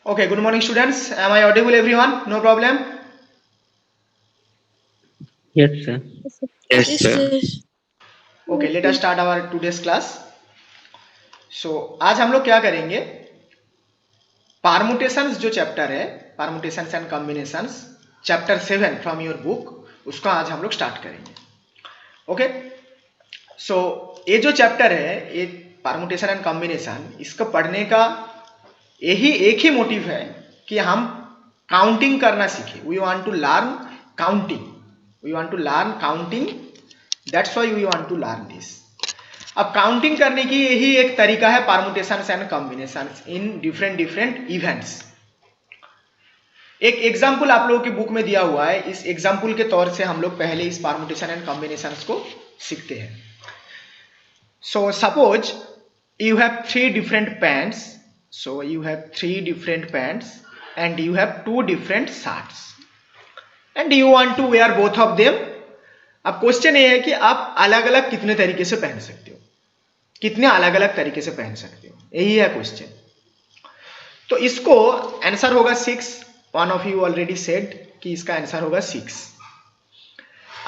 Okay, good morning students. Am I audible everyone? No problem? Yes, sir. Yes, sir. Okay, let us start our today's class. So, आज हम लोग क्या करेंगे? Permutations जो chapter है, Permutations and Combinations, chapter 7 from your book, उसका आज हम लोग स्टार्ट करेंगे. ओके, सो ये जो चैप्टर है, ये परमुटेशन एंड कॉम्बिनेशन, इसको पढ़ने का यही एक ही मोटिव है कि हम काउंटिंग करना सीखें. We want to learn counting. We want to learn counting. That's why we want to learn this. अब काउंटिंग करने की यही एक तरीका है permutations and combinations in different different events. एक एग्जाम्पल आप लोगों की बुक में दिया हुआ है. इस एग्जाम्पल के तौर से हम लोग पहले इस परमुटेशन एंड कॉम्बिनेशंस को सीखते हैं. So suppose you have three different pants. So you have three different pants and you have two different shirts and you want to wear both of them. अब क्वेश्चन ये है कि आप अलग अलग कितने तरीके से पहन सकते हो, कितने अलग अलग तरीके से पहन सकते हो, यही है क्वेश्चन. तो इसको आंसर होगा 6. One of you already said कि इसका आंसर होगा 6.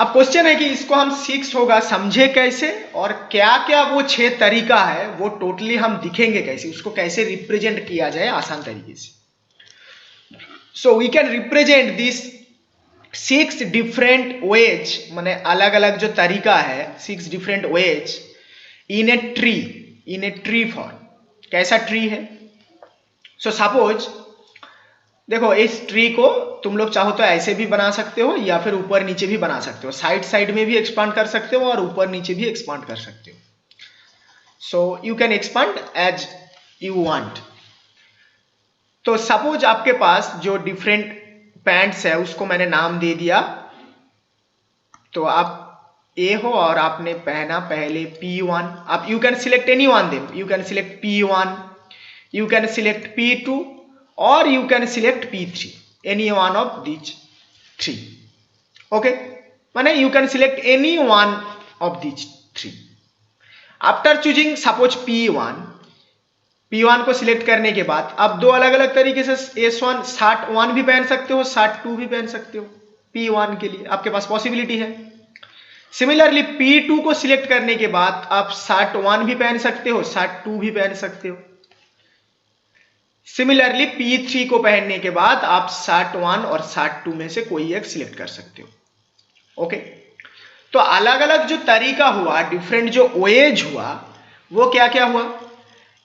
अब क्वेश्चन है कि इसको हम 6 होगा समझे कैसे, और क्या क्या वो 6 तरीका है वो टोटली हम दिखेंगे कैसे, उसको कैसे रिप्रेजेंट किया जाए आसान तरीके से. So we can represent this 6 different ways, माने अलग अलग जो तरीका है, 6 different ways in a tree, in a tree form. कैसा ट्री है? सो सपोज देखो, इस ट्री को तुम लोग चाहो तो ऐसे भी बना सकते हो या फिर ऊपर नीचे भी बना सकते हो. साइड साइड में भी एक्सपांड कर सकते हो और ऊपर नीचे भी एक्सपांड कर सकते हो. So you can expand as you want. तो सपोज आपके पास जो डिफरेंट पैंट्स है उसको मैंने नाम दे दिया. तो आप ए हो और आपने पहना पहले P1. आप you can select any one them. You can select P1, you can select P2 or you can select P3, any one of these 3. Okay, माने you can select any one of these 3. After choosing suppose P1, P1 को select करने के बाद आप दो अलग अलग तरीके से S1 SAT1 भी पहन सकते हो, SAT2 भी पहन सकते हो. P1 के लिए आपके पास पॉसिबिलिटी है. सिमिलरली P2 को सिलेक्ट करने के बाद आप SAT1 भी पहन सकते हो, SAT2 भी पहन सकते हो. सिमिलरली P3 को पहनने के बाद आप SAT1 और SAT2 में से कोई एक सिलेक्ट कर सकते हो. ओके, तो अलग अलग जो तरीका हुआ, डिफरेंट जो वेज हुआ, वो क्या क्या हुआ?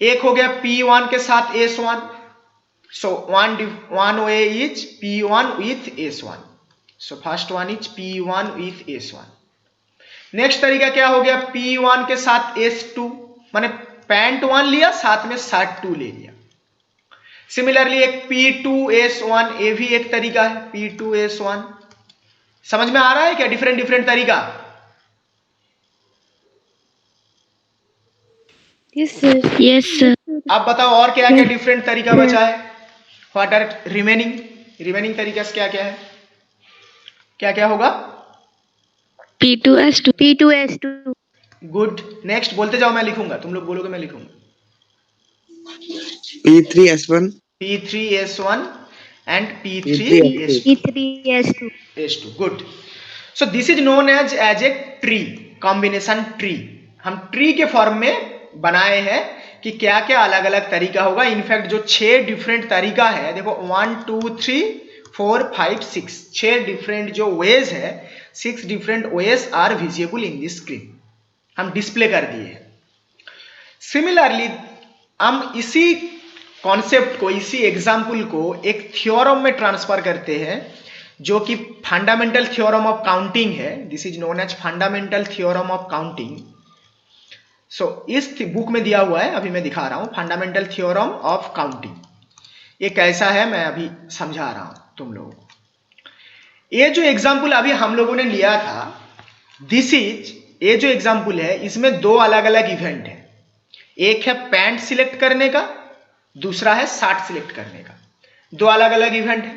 एक हो गया P1 के साथ S1. So one way is P1 with S1. So first one is P1 with S1. Next तरीका क्या हो गया? P1 के साथ S2, माने पैंट 1 लिया साथ में SAT2 ले लिया. सिमिलरली एक P2S1, ये भी एक तरीका है P2S1. समझ में आ रहा है क्या डिफरेंट डिफरेंट तरीका? Yes, sir. Yes, sir. आप बताओ और क्या क्या डिफरेंट तरीका बचा है? What are remaining? रिमेनिंग तरीका क्या क्या है? क्या क्या होगा? P2S2. P2S2. गुड. नेक्स्ट बोलते जाओ, मैं लिखूंगा, तुम लोग बोलोगे मैं लिखूंगा. P3S1. P3S1 and P3S2. P3S2. S2. Good. So this is known as a tree, combination tree. हम ट्री के फॉर्म में बनाए हैं कि क्या क्या अलग अलग तरीका होगा. इनफैक्ट जो 6 डिफरेंट तरीका है, देखो 1 2 3 4 5 6, 6 डिफरेंट जो वेज है, 6 different ways are visible in this screen. हम डिस्प्ले कर दिए हैं. सिमिलरली हम इसी कॉन्सेप्ट को, इसी एग्जाम्पल को एक थ्योरम में ट्रांसफर करते हैं जो कि फंडामेंटल थ्योरम ऑफ काउंटिंग है. This is known as fundamental theorem of counting. So इस बुक में दिया हुआ है, अभी मैं दिखा रहा हूं फंडामेंटल थ्योरम ऑफ काउंटिंग. ये कैसा है मैं अभी समझा रहा हूं तुम लोगों को. ये जो एग्जाम्पल अभी हम लोगों ने लिया था, दिस इज, ये जो एग्जाम्पल है इसमें दो अलग अलग इवेंट है. एक है पैंट सिलेक्ट करने का, दूसरा है शर्ट सिलेक्ट करने का. दो अलग अलग इवेंट है.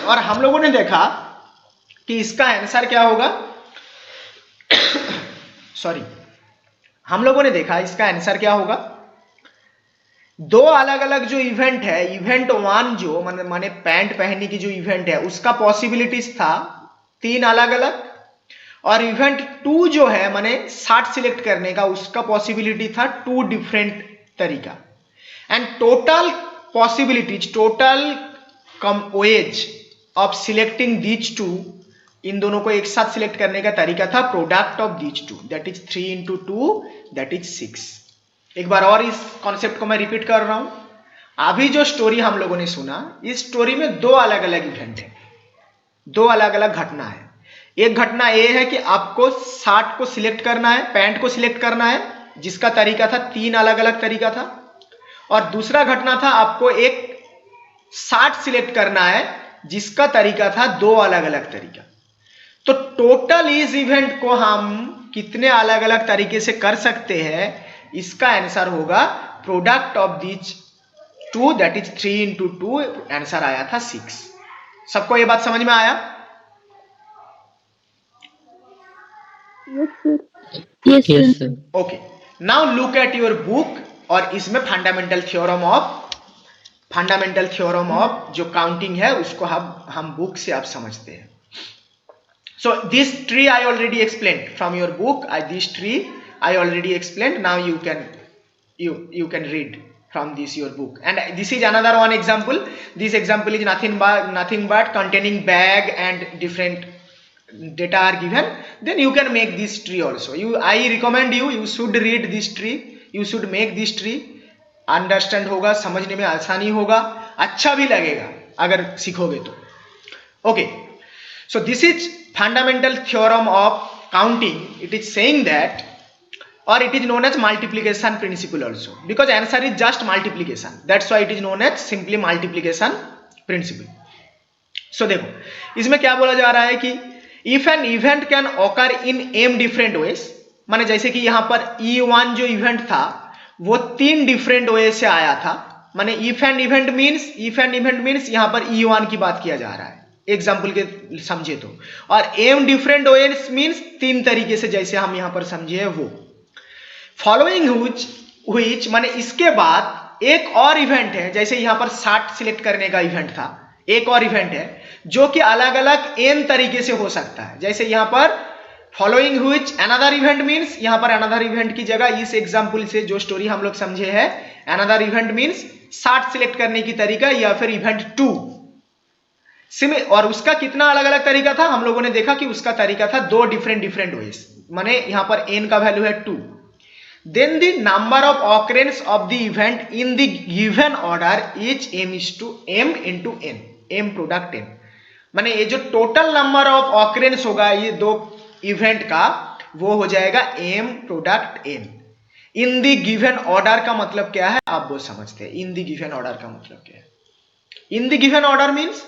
और हम लोगों ने देखा कि इसका आंसर क्या होगा. सॉरी, हम लोगों ने देखा इसका आंसर क्या होगा. दो अलग अलग जो इवेंट है, इवेंट 1 जो माने पैंट पहनने की जो इवेंट है उसका पॉसिबिलिटीज था 3 अलग अलग, और इवेंट 2 जो है माने शर्ट सिलेक्ट करने का उसका पॉसिबिलिटी था 2 डिफरेंट तरीका। And total possibilities, total ways of selecting these 2, इन दोनों को एक साथ सिलेक्ट करने का तरीका था product of these 2, that is 3 into 2 that is 6। एक बार और इस कॉन्सेप्ट को मैं रिपीट कर रहा हूं। अभी जो स्टोरी हम लोगों ने सुना, इस स्टोरी में दो अलग अलग इवेंट है, दो अलग अलग घटना है। एक घटना ये है कि आपको शर्ट को सिलेक्ट करना है, पैंट को सिलेक्ट करना है, जिसका तरीका था 3 अलग अलग तरीका था। और दूसरा घटना था आपको एक शर्ट सिलेक्ट करना है जिसका तरीका था 2 अलग अलग तरीका। तो टोटल इस इवेंट को हम कितने अलग अलग तरीके से कर सकते हैं, इसका आंसर होगा product of these 2 that is 3 into 2, answer आया था 6। सबको ये बात समझ में आया? Yes, sir. Okay, now look at your book, और इसमें फंडामेंटल थ्योरम ऑफ जो काउंटिंग है उसको हम बुक से आप समझते हैं। So this tree I already explained from your book. This tree I already explained. Now you can read from this your book. And this is another one example. This example is nothing but containing bag and different data are given. Then you can make this tree also. I recommend you should read this tree. You should make this tree. Understand होगा, समझने में आसानी होगा, अच्छा भी लगेगा अगर सीखोगे तो। Okay, so this is fundamental theorem of counting. It is saying that, or it is known as multiplication principle also, because answer is just multiplication, that's why it is known as simply multiplication principle. So देखो इसमें क्या बोला जा रहा है कि if an event can occur in m different ways, माने जैसे कि यहाँ पर E1 जो इवेंट था वो 3 डिफरेंट वे से आया था। माने इफ एन इवेंट मीन्स यहाँ पर E1 की बात किया जा रहा है एग्जाम्पल के समझे तो, और एम डिफरेंट वेज मीन्स 3 तरीके से, जैसे हम यहाँ पर समझे वो। फॉलोइंग व्हिच माने इसके बाद एक और इवेंट है, जैसे यहाँ पर 60 सिलेक्ट करने का इवेंट था, एक और इवेंट है जो कि अलग अलग n तरीके से हो सकता है। जैसे यहाँ पर following which another event means, यहाँ पर अनदर इवेंट की जगह इस एग्जाम्पल से जो स्टोरी हम लोग समझे है अनदर इवेंट मीन्स 60 सिलेक्ट करने की तरीका, या फिर इवेंट 2 और उसका कितना अलग अलग तरीका था हम लोगों ने देखा कि उसका तरीका था 2 डिफरेंट वेज, माने यहाँ पर n का वैल्यू है 2। Then the number of occurrence of the event in the given order is m into n, m product n, माने ये जो टोटल नंबर ऑफ ऑकरेंस होगा ये 2 इवेंट का वो हो जाएगा m product n। In the given order का मतलब क्या है आप वो समझते हैं। इन द गिवन ऑर्डर का मतलब क्या है? इन द गिवन ऑर्डर मीन्स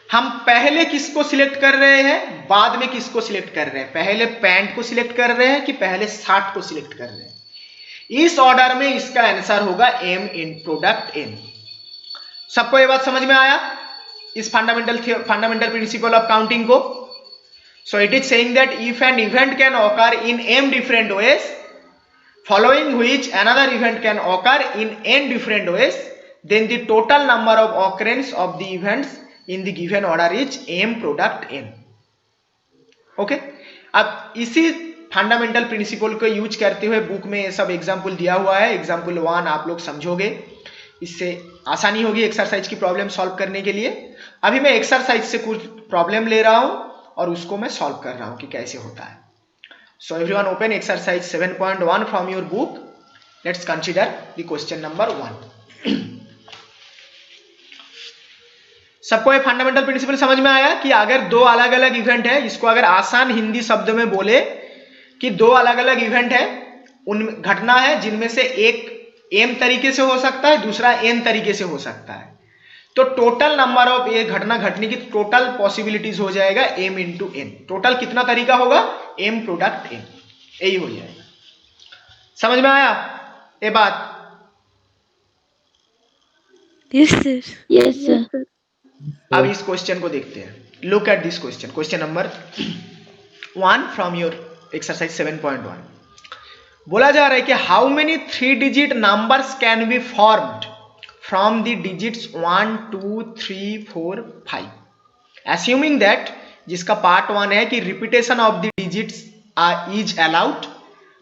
हम पहले किसको सिलेक्ट कर रहे हैं, बाद में किसको सिलेक्ट कर रहे हैं, पहले पैंट को सिलेक्ट कर रहे हैं कि पहले शर्ट को सिलेक्ट कर रहे हैं। इस ऑर्डर में इसका आंसर होगा m इन प्रोडक्ट n। सबको ये बात समझ में आया इस फंडामेंटल प्रिंसिपल ऑफ काउंटिंग को? So it is saying that if an event can occur in m different ways, following which another event can occur in n different ways, then the total number of occurrence of the events in the given order is m product n। Okay, अब इसी fundamental principle को use करते हुए book में ये सब example दिया हुआ है। एग्जांपल 1 आप लोग समझोगे, इससे आसानी होगी एक्सरसाइज की प्रॉब्लम सॉल्व करने के लिए। अभी मैं एक्सरसाइज से कुछ प्रॉब्लम ले रहा हूं और उसको मैं सॉल्व कर रहा हूं कि कैसे होता है। So everyone open exercise 7.1 from your book. Let's consider the question number 1। सबको ये फंडामेंटल प्रिंसिपल समझ में आया कि अगर 2 अलग अलग इवेंट है, इसको अगर आसान हिंदी शब्द में बोले कि 2 अलग अलग इवेंट है, उन घटना है जिनमें से एक m तरीके से हो सकता है, दूसरा n तरीके से हो सकता है, तो टोटल नंबर ऑफ ये घटना घटने की टोटल पॉसिबिलिटीज हो जाएगा m into n। टोटल कितना तरीका होगा? m प्रोडक्ट n, यही हो जाएगा। समझ में आया ये बात? Yes, sir. Yes, sir. अब इस क्वेश्चन को देखते हैं। Look at this question, question number 1 from your exercise 7.1। बोला जा रहा है कि how many 3 digit numbers can be formed from the digits 1 2 3 4 5, एस्यूमिंग that, जिसका पार्ट 1 है कि repetition of the digits is allowed,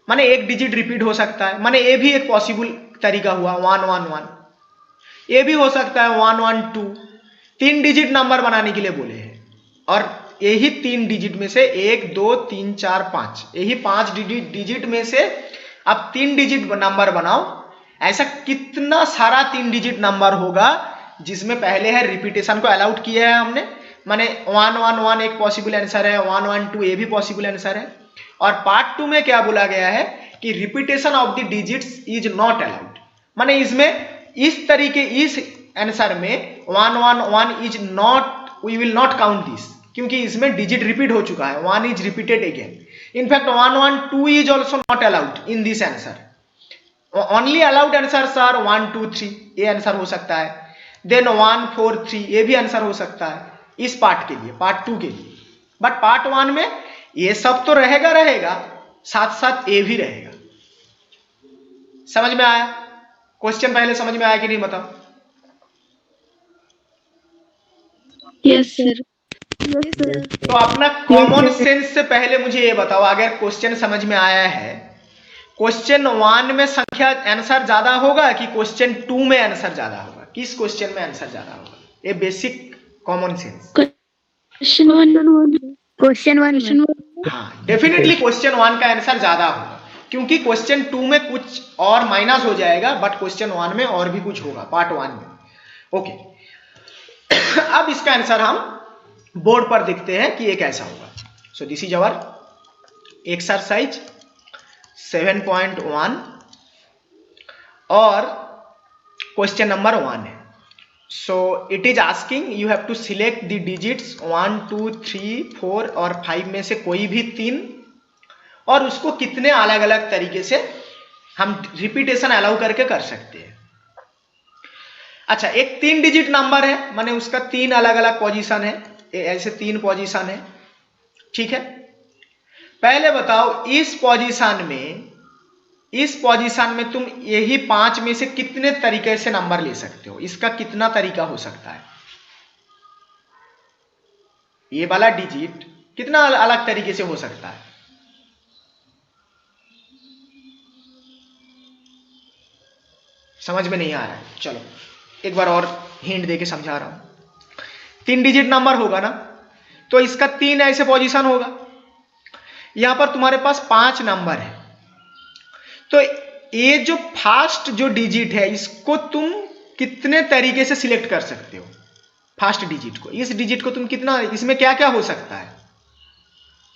माने एक डिजिट रिपीट हो सकता है, माने ये भी एक पॉसिबल तरीका हुआ 1 1 1, ये भी हो सकता है 1 1 2, 3 डिजिट नंबर बनाने के लिए बोले हैं, और यही 3 डिजिट में से 1 2 3 4 5, यही 5 डिजिट में से अब 3 डिजिट नंबर बनाओ। ऐसा कितना सारा 3 डिजिट नंबर होगा जिसमें पहले है रिपीटेशन को अलाउड किया है हमने, माने 1 1 1 एक पॉसिबल आंसर है, 1 1 2 ये भी पॉसिबल आंसर है, और पार्ट 2 में क्या बोला गया है कि repetition of the digits is not allowed, माने इसमें इस तरीके इस आंसर में 1 1 1 is not, we will not count this, क्योंकि इसमें डिजिट रिपीट हो चुका है, 1 is repeated again. In fact 1 1 2 is also not allowed in this answer, only allowed answers are 1 2 3, ये आंसर हो सकता है, देन 1 4 3 ये भी आंसर हो सकता है इस पार्ट के लिए, पार्ट 2 के लिए। बट पार्ट 1 में ये सब तो रहेगा, साथ साथ ये भी रहेगा। समझ में आया? क्वेश्चन पहले समझ में आया कि नहीं बताओ? Yes, sir. Yes, sir. तो अपना कॉमन सेंस से पहले मुझे ये बताओ, अगर क्वेश्चन समझ में आया है, क्वेश्चन 1 में संख्या आंसर ज्यादा होगा कि क्वेश्चन 2 में आंसर ज्यादा होगा? किस क्वेश्चन में आंसर ज्यादा होगा? ये basic common sense. Question one. Question one. हाँ, डेफिनेटली क्वेश्चन 1 का आंसर ज्यादा होगा, क्योंकि क्वेश्चन 2 में कुछ और माइनस हो जाएगा, बट क्वेश्चन 1 में और भी कुछ होगा पार्ट 1 में। ओके, अब इसका आंसर हम बोर्ड पर देखते हैं कि ये कैसा होगा। So this is our exercise 7.1 और क्वेश्चन नंबर 1 है। So it is asking you have to select the digits 1 2 3 4 और 5 में से कोई भी 3, और उसको कितने अलग अलग तरीके से हम रिपीटेशन अलाउ करके कर सकते हैं। अच्छा, एक 3 डिजिट नंबर है, माने उसका 3 अलग अलग पोजीशन है, ऐसे 3 पोजीशन है, ठीक है। पहले बताओ इस पोजीशन में तुम यही 5 में से कितने तरीके से नंबर ले सकते हो? इसका कितना तरीका हो सकता है? ये वाला डिजिट कितना अलग तरीके से हो सकता है? समझ में नहीं आ रहा है? चलो एक बार और हिंट देके समझा रहा हूं। 3 डिजिट नंबर होगा ना, तो इसका 3 ऐसे पोजीशन होगा। यहां पर तुम्हारे पास 5 नंबर है, तो ये जो फर्स्ट जो डिजिट है इसको तुम कितने तरीके से सिलेक्ट कर सकते हो? फर्स्ट डिजिट को, इस डिजिट को तुम कितना, इसमें क्या क्या हो सकता है?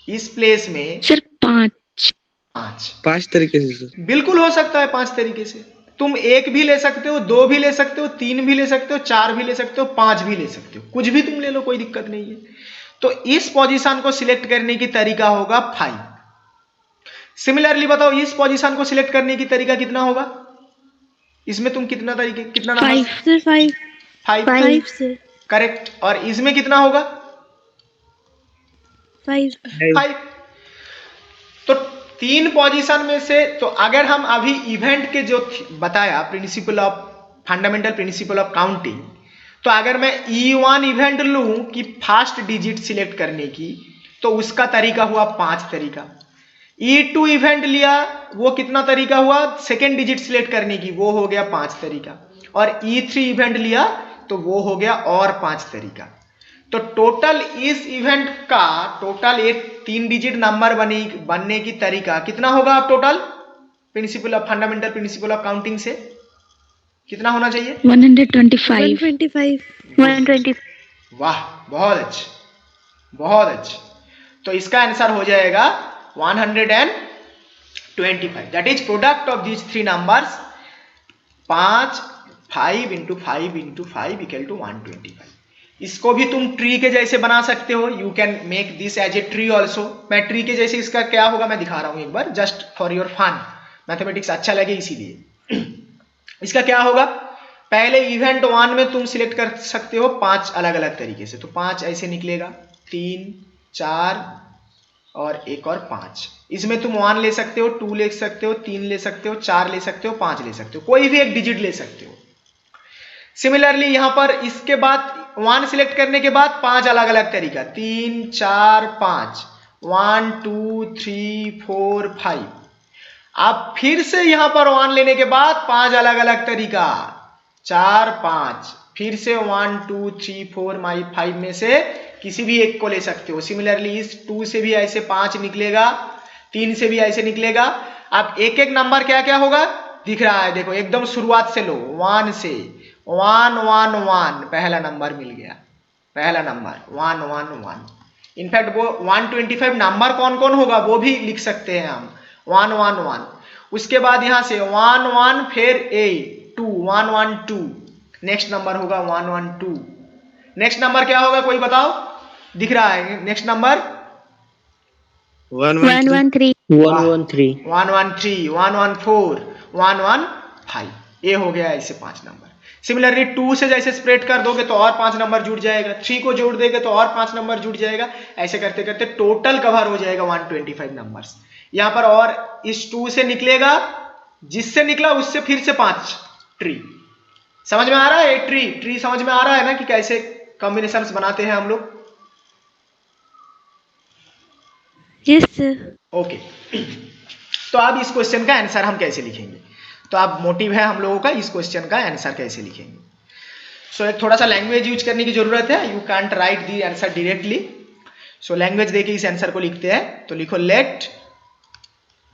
इस प्लेस में Sir, 5. 5 तरीके से सर। बिल्कुल हो सकता है 5 तरीके से। तुम 1 भी ले सकते हो, 2 भी ले सकते हो, 3 भी ले सकते हो, 4 भी ले सकते हो, 5 भी ले सकते हो, कुछ भी तुम ले लो, कोई दिक्कत नहीं है। तो इस पोजीशन को सिलेक्ट करने की तरीका होगा 5। सिमिलरली बताओ इस पोजीशन को सिलेक्ट करने की तरीका कितना होगा? इसमें तुम कितना नंबर? 5. Sir, 5. 5 5, sir. करेक्ट। और इसमें कितना होगा? 5. 5। तो 3 पोजीशन में से, तो अगर हम अभी इवेंट के जो बताया फंडामेंटल प्रिंसिपल ऑफ काउंटिंग, तो अगर मैं E1 इवेंट लूं कि फर्स्ट डिजिट सिलेक्ट करने की, तो उसका तरीका हुआ 5 तरीका। E2 इवेंट लिया, वो कितना तरीका हुआ? सेकेंड डिजिट सिलेक्ट करने की, वो हो गया 5 तरीका। और E3 इवेंट लिया तो वो हो गया और 5 तरीका। तो टोटल इस इवेंट का टोटल एक 3 डिजिट नंबर बनने की तरीका कितना होगा? आप total fundamental principle of counting से कितना होना चाहिए? 125. 125. 120. वाह, बहुत अच्छे, बहुत अच्छे। तो इसका आंसर हो जाएगा 125। That is product of these 3 numbers 5 5 into 5 into 5 equal to 125। इसको भी तुम ट्री के जैसे बना सकते हो। You can make this as a tree also. मैं ट्री के जैसे इसका क्या होगा मैं दिखा रहा हूं एक बार, just for your fun, mathematics अच्छा लगे इसीलिए। इसका क्या होगा? पहले इवेंट 1 में तुम सिलेक्ट कर सकते हो 5 अलग अलग तरीके से, तो 5 ऐसे निकलेगा, 3 4 और एक और 5। इसमें तुम 1 ले सकते हो, 2 ले सकते हो, 3 ले सकते हो, 4 ले सकते हो, 5 ले सकते हो, कोई भी एक डिजिट ले सकते हो। सिमिलरली यहां पर इसके बाद 1 सिलेक्ट करने के बाद 5 अलग अलग तरीका, 3 4 5, 1 2 3 4 5। आप फिर से यहां पर 1 लेने के बाद 5 अलग अलग तरीका, 4 5, फिर से 1 2 3 4 5 में से किसी भी एक को ले सकते हो। सिमिलरली इस 2 से भी ऐसे 5 निकलेगा, 3 से भी ऐसे निकलेगा। अब एक एक नंबर क्या क्या होगा दिख रहा है, देखो एकदम शुरुआत से लो, 1 से 1 1 1 पहला नंबर मिल गया, पहला नंबर 1 1 1। इनफैक्ट वो 125 नंबर कौन कौन होगा वो भी लिख सकते हैं हम, 1 1 1। उसके बाद यहां से 1 1 फिर 8 2 1 1 2, नेक्स्ट नंबर होगा 1 1 2। नेक्स्ट नंबर क्या होगा कोई बताओ, दिख रहा है नेक्स्ट नंबर 1 1 1 3 1 1 3 1 1 3 1 1 4 1 1 5। ये हो गया ऐसे 5 नंबर। सिमिलरली 2 से जैसे स्प्रेड कर दोगे तो और 5 नंबर जुड़ जाएगा, 3 को जोड़ देंगे तो और 5 नंबर जुड़ जाएगा। ऐसे करते करते टोटल कवर हो जाएगा 125 नंबर्स। यहां पर और इस 2 से निकलेगा, जिससे निकला उससे फिर से 5 ट्री। समझ में आ रहा है? ट्री समझ में आ रहा है ना कि कैसे कॉम्बिनेशंस बनाते हैं हम लोग? Yes sir. ओके तो अब इस क्वेश्चन का आंसर हम कैसे लिखेंगे, तो अब मोटिव है हम लोगों का इस क्वेश्चन का आंसर कैसे लिखेंगे। सो एक थोड़ा सा लैंग्वेज यूज करने की जरूरत है, you can't write the answer directly. So language देके इस आंसर को लिखते हैं, तो लिखो let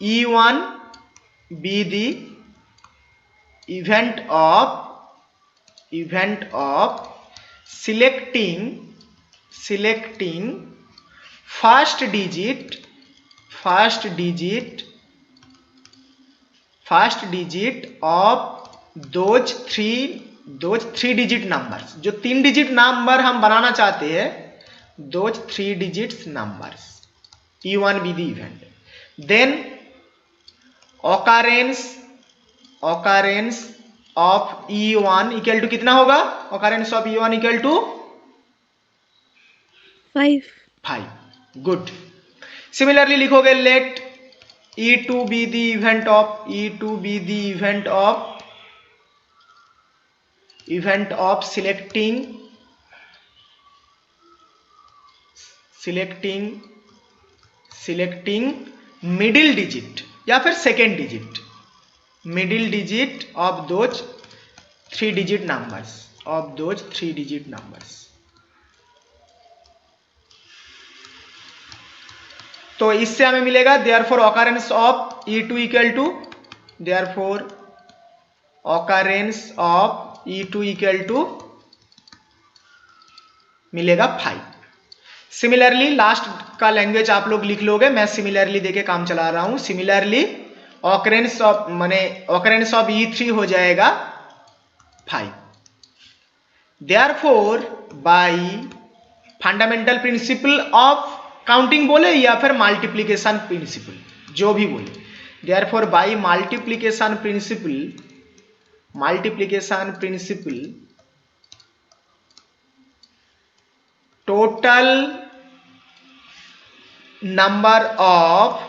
E1 be the event of selecting first digit of those three digit numbers, जो 3 डिजिट नंबर हम बनाना चाहते हैं, those 3 digits numbers, E1 be the event, then occurrence of E1 equal to कितना होगा, occurrence of E1 equal to 5 5। Good. Similarly लिखोगे let E2 be the event of selecting middle digit या फिर second digit of those 3 digit numbers। तो इससे हमें मिलेगा therefore occurrence of E2 equal to मिलेगा 5। सिमिलरली लास्ट का लैंग्वेज आप लोग लिख लोगे, मैं सिमिलरली देके काम चला रहा हूं। सिमिलरली ऑकरेंस ऑफ E3 हो जाएगा 5। Therefore by fundamental principle of counting बोले या फिर मल्टीप्लिकेशन प्रिंसिपल, जो भी बोले, therefore by multiplication principle total number of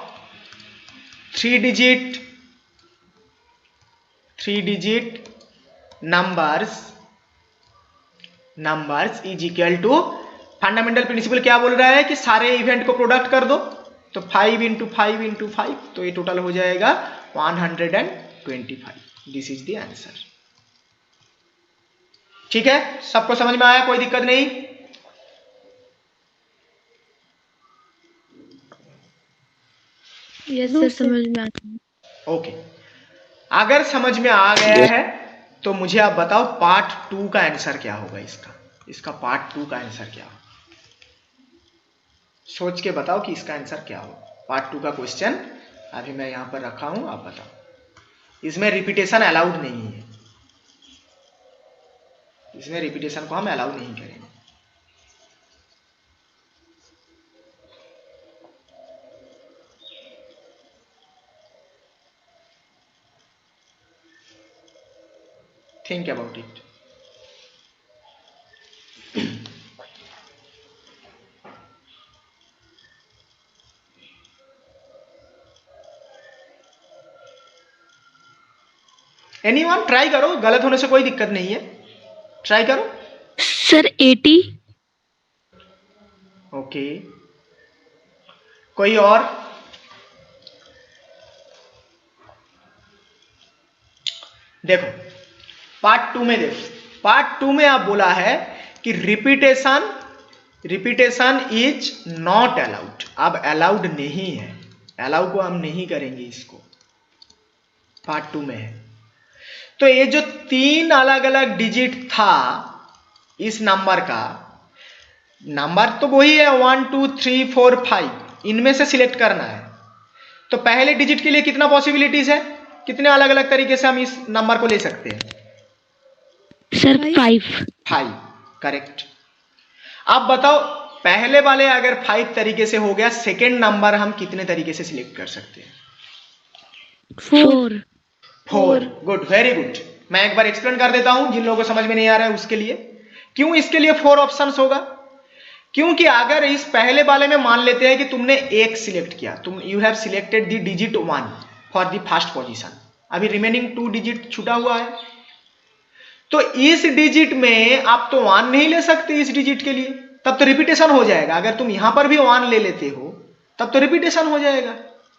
3 digit numbers is equal to, fundamental principle क्या बोल रहा है कि सारे इवेंट को प्रोडक्ट कर दो, तो 5 × 5 × 5, तो ये टोटल हो जाएगा 125। This is the answer. ठीक है, सबको समझ में आया, कोई दिक्कत नहीं? Yes sir, समझ में आ गया। ओके, अगर समझ में आ गया है तो मुझे आप बताओ पार्ट 2 का आंसर क्या होगा, इसका पार्ट 2 का आंसर क्या होगा, सोच के बताओ कि इसका आंसर क्या होगा। पार्ट 2 का क्वेश्चन अभी मैं यहां पर रखा हूं, आप बताओ। इसमें रिपीटेशन अलाउड नहीं है, इसमें रिपीटेशन को हम अलाउ नहीं करेंगे। Think about it. Anyone try करो, गलत होने से कोई दिक्कत नहीं है, ट्राई करो। सर 80। ओके, कोई और? देखो पार्ट 2 में, देखो पार्ट 2 में आप बोला है कि रिपीटेशन इज नॉट अलाउड। अब अलाउड नहीं है, अलाउ को हम नहीं करेंगे, इसको पार्ट 2 में है। तो ये जो 3 अलग अलग डिजिट था इस नंबर का, नंबर तो वही है 1 2 3 4 5, इनमें से सिलेक्ट करना है। तो पहले डिजिट के लिए कितना पॉसिबिलिटीज है, कितने अलग अलग तरीके से हम इस नंबर को ले सकते हैं? सर 5। 5, करेक्ट। अब बताओ पहले वाले अगर 5 तरीके से हो गया, सेकेंड नंबर हम कितने तरीके से सिलेक्ट कर सकते हैं? 4। 4, गुड, वेरी गुड। मैं एक बार एक्सप्लेन कर देता हूं जिन लोगों को समझ में नहीं आ रहा है उसके लिए। क्यों इसके लिए 4 ऑप्शंस होगा? क्योंकि अगर इस पहले वाले में मान लेते हैं कि तुमने 1 सिलेक्ट किया, तुम you have selected the digit 1 for the first position, अभी रिमेनिंग 2 डिजिट छूटा हुआ है, तो इस डिजिट में आप तो 1 नहीं ले सकते इस डिजिट के लिए, तब तो रिपीटेशन हो जाएगा। अगर तुम यहां पर भी 1 ले लेते हो तब तो रिपीटेशन हो जाएगा,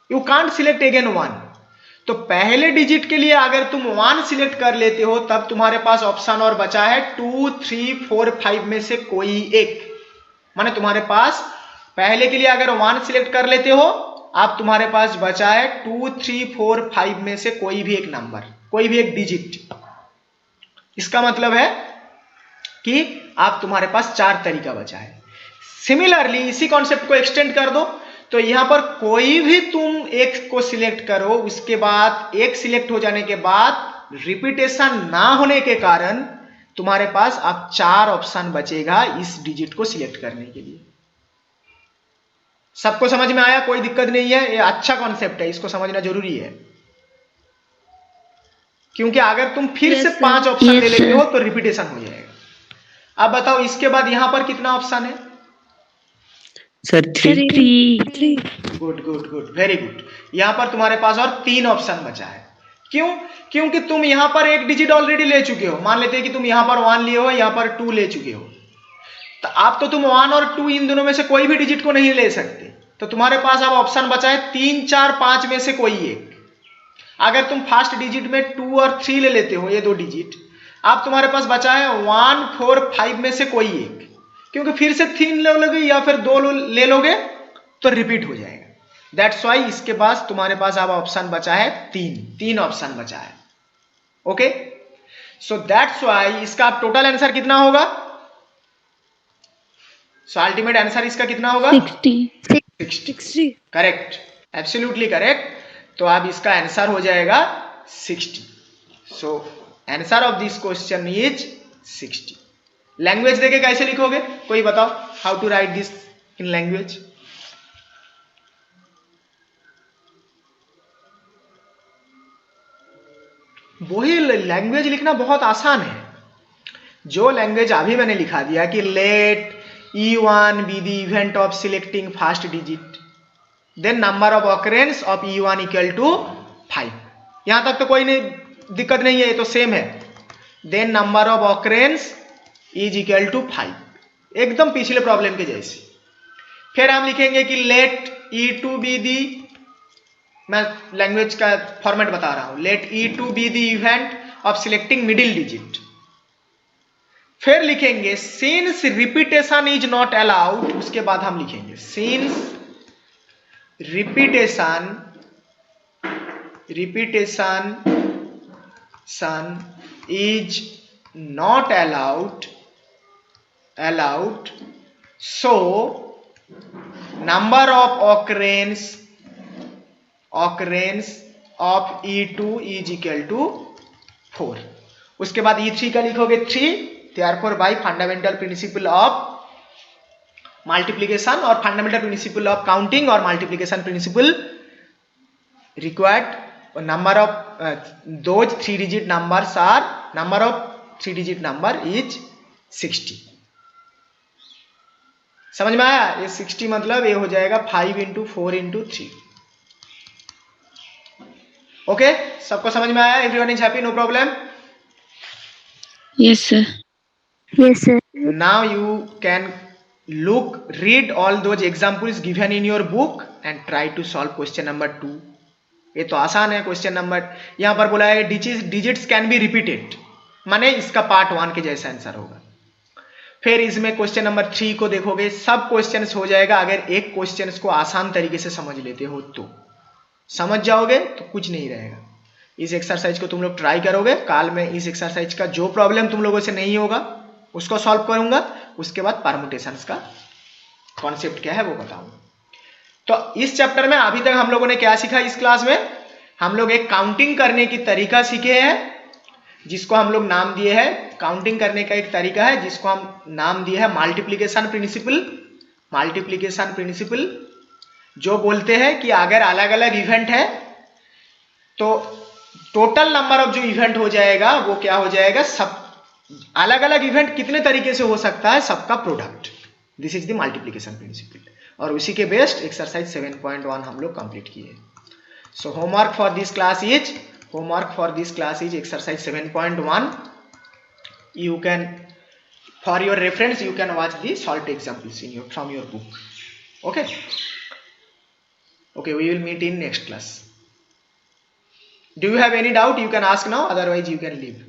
यू कांट सिलेक्ट अगेन 1। तो पहले डिजिट के लिए अगर तुम 1 सिलेक्ट कर लेते हो तब तुम्हारे पास ऑप्शन और बचा है 2 3 4 5 में से कोई एक। माने तुम्हारे पास पहले के लिए अगर 1 सिलेक्ट कर लेते हो, अब तुम्हारे पास बचा है 2 3 4 5 में से कोई भी एक नंबर, कोई भी एक डिजिट। इसका मतलब है कि आप तुम्हारे पास 4 तरीका बचा है। सिमिलरली इसी कॉन्सेप्ट को एक्सटेंड कर दो, तो यहां पर कोई भी तुम एक को सिलेक्ट करो, उसके बाद एक सिलेक्ट हो जाने के बाद रिपीटेशन ना होने के कारण तुम्हारे पास अब 4 ऑप्शन बचेगा इस डिजिट को सिलेक्ट करने के लिए। सबको समझ में आया? कोई दिक्कत नहीं है, ये अच्छा कॉन्सेप्ट है, इसको समझना जरूरी है। क्योंकि अगर तुम फिर से 5 ऑप्शन ले लेते हो तो रिपीटेशन हो जाएगा। अब बताओ इसके बाद यहां पर कितना ऑप्शन है? Sir 3। Good good good, very good. यहां पर तुम्हारे पास और 3 ऑप्शन बचा है। क्यों? क्योंकि तुम यहां पर एक डिजिट ऑलरेडी ले चुके हो। मान लेते हैं कि तुम यहां पर 1 लिए हो, यहां पर 2 ले चुके हो, तो अब तो तुम 1 और 2 इन दोनों में से कोई भी डिजिट को नहीं ले सकते। तो तुम्हारे पास अब ऑप्शन बचा है 3 4 5 में से कोई एक। अगर तुम फर्स्ट डिजिट में 2 और 3 ले लेते हो, ये 2 डिजिट, अब तुम्हारे पास बचा है 1 4 5 में से कोई एक। क्योंकि फिर से 3 ले लोगे या फिर 2 ले लोगे तो रिपीट हो जाएगा। दैट्स वाई इसके पास तुम्हारे पास अब ऑप्शन बचा है 3 ऑप्शन बचा है। ओके, सो दैट्स वाई इसका टोटल आंसर कितना होगा? सो अल्टीमेट आंसर इसका कितना होगा? 60। Correct, absolutely correct. तो अब इसका आंसर हो जाएगा 60। So answer of this question is 60। Language देके कैसे लिखोगे कोई बताओ? How to write this in language? वही लैंग्वेज लिखना बहुत आसान है, जो लैंग्वेज अभी मैंने लिखा दिया कि let E1 be the event of selecting first digit, then number of occurrence of E1 equal to 5। यहां तक तो कोई नहीं दिक्कत नहीं है, ये तो सेम है। Then number of occurrence is equal to 5, एकदम पिछले प्रॉब्लम के जैसे। फिर हम लिखेंगे कि लेट E2 बी दी, मैं लैंग्वेज का फॉर्मेट बता रहा हूं, let E2 be the event of selecting middle digit. फिर लिखेंगे since repetition is not allowed, उसके बाद हम लिखेंगे since repetition is not allowed, so number of occurrence of E2 is equal to 4। उसके बाद E3 का लिखोगे 3, therefore by fundamental principle of multiplication और fundamental principle of counting और multiplication principle required number of those 3 digit numbers are, number of 3 digit number is 60। समझ में आया? ये 60 मतलब ये हो जाएगा 5 × 4 × 3। ओके, सबको समझ में आया? Everyone is happy, no problem? Yes, sir. Yes, sir. Now you can read all those examples given in your book and try to solve question number 2. ये तो आसान है क्वेश्चन नंबर, यहां पर बोला है डिजिट्स कैन बी रिपीटेड, माने इसका पार्ट 1 के जैसा आंसर होगा। फिर इसमें क्वेश्चन नंबर 3 को देखोगे, सब क्वेश्चंस हो जाएगा अगर एक क्वेश्चंस को आसान तरीके से समझ लेते हो तो। समझ जाओगे तो कुछ नहीं रहेगा। इस एक्सरसाइज को तुम लोग ट्राई करोगे, काल में इस एक्सरसाइज का जो प्रॉब्लम तुम लोगों से नहीं होगा उसको सॉल्व करूंगा, उसके बाद परमुटेशंस का कॉन्सेप्ट क्या है वो बताऊंगा। तो इस चैप्टर में अभी तक हम लोगों ने क्या सीखा? इस क्लास में हम लोग एक काउंटिंग करने की तरीका सीखे हैं, जिसको हम लोग नाम दिए हैं, काउंटिंग करने का एक तरीका है जिसको हम नाम दिए है मल्टीप्लिकेशन प्रिंसिपल। मल्टीप्लिकेशन प्रिंसिपल जो बोलते हैं कि अगर अलग अलग इवेंट है तो टोटल नंबर ऑफ जो इवेंट हो जाएगा वो क्या हो जाएगा, सब अलग अलग इवेंट कितने तरीके से हो सकता है, सबका product. This is the multiplication principle. और उसी के बेस्ड एक्सरसाइज 7.1 हम लोग कंप्लीट किए। So homework for this class is exercise 7.1। you can, for your reference, you can watch the solved examples from your book. Okay, we will meet in next class. Do you have any doubt? You can ask now, otherwise you can leave.